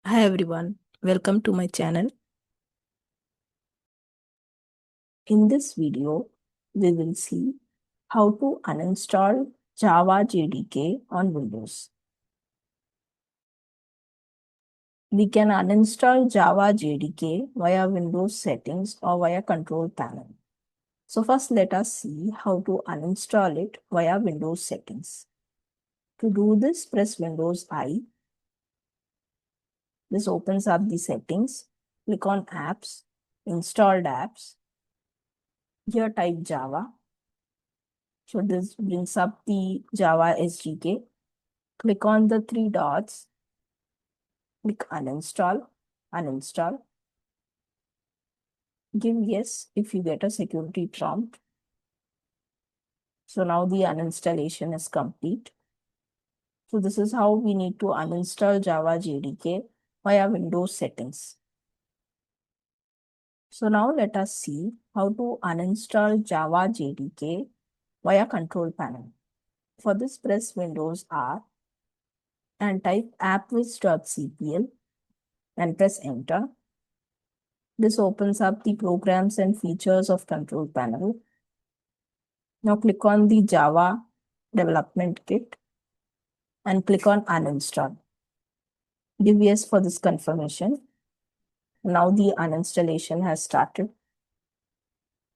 Hi everyone, welcome to my channel. In this video, we will see how to uninstall Java JDK on Windows. We can uninstall Java JDK via Windows settings or via control panel. So first let us see how to uninstall it via Windows settings. To do this, press Windows I. This opens up the settings. Click on Apps, Installed Apps. Here type Java. So this brings up the Java SDK. Click on the three dots. Click Uninstall, Uninstall. Give yes if you get a security prompt. So now the uninstallation is complete. So this is how we need to uninstall Java JDK via Windows settings. So now let us see how to uninstall Java JDK via control panel. For this, press Windows R and type appwiz.cpl and press enter. This opens up the programs and features of control panel. Now click on the Java development kit and click on uninstall. Give yes for this confirmation. Now the uninstallation has started.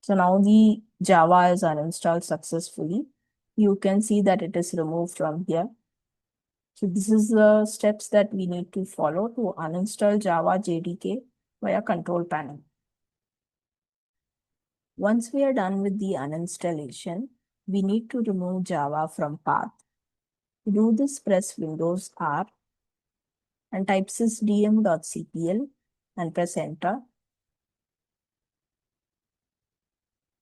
So now the Java is uninstalled successfully. You can see that it is removed from here. So this is the steps that we need to follow to uninstall Java JDK via control panel. Once we are done with the uninstallation, we need to remove Java from path. To do this, press Windows R and type sysdm.cpl and press enter.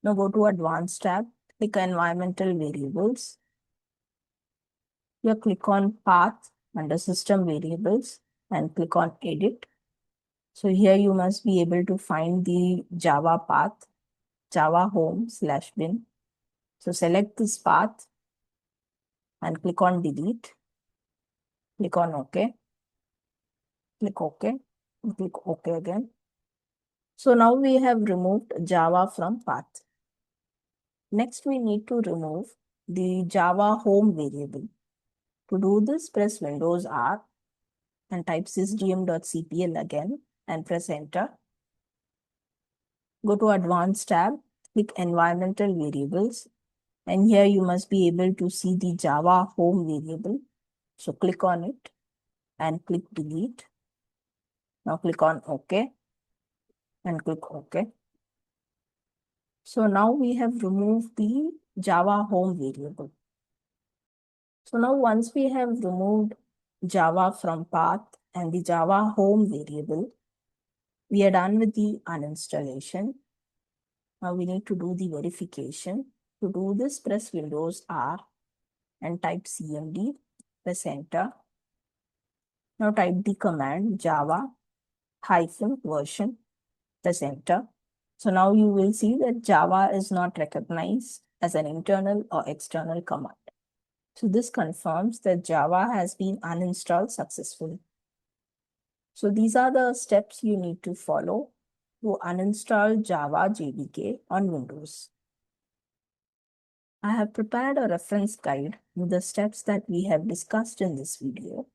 Now go to Advanced tab, click Environmental Variables. Here click on Path under System Variables and click on Edit. So here you must be able to find the Java path, Java home/bin. So select this path and click on Delete. Click on OK. Click OK. And click OK again. So now we have removed Java from path. Next, we need to remove the Java home variable. To do this, press Windows R and type sysdm.cpl again and press enter. Go to Advanced tab, click Environmental Variables, and here you must be able to see the Java home variable. So click on it and click Delete. Now click on OK and click OK. So now we have removed the Java home variable. So now once we have removed Java from path and the Java home variable, we are done with the uninstallation. Now we need to do the verification. To do this, press Windows R and type cmd, press enter. Now type the command java-version, press enter. So now you will see that Java is not recognized as an internal or external command. So this confirms that Java has been uninstalled successfully. So these are the steps you need to follow to uninstall Java JDK on Windows. I have prepared a reference guide with the steps that we have discussed in this video.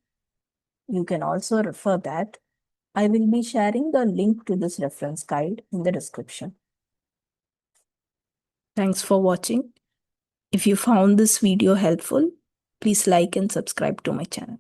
You can also refer that. I will be sharing the link to this reference guide in the description. Thanks for watching. If you found this video helpful, please like and subscribe to my channel.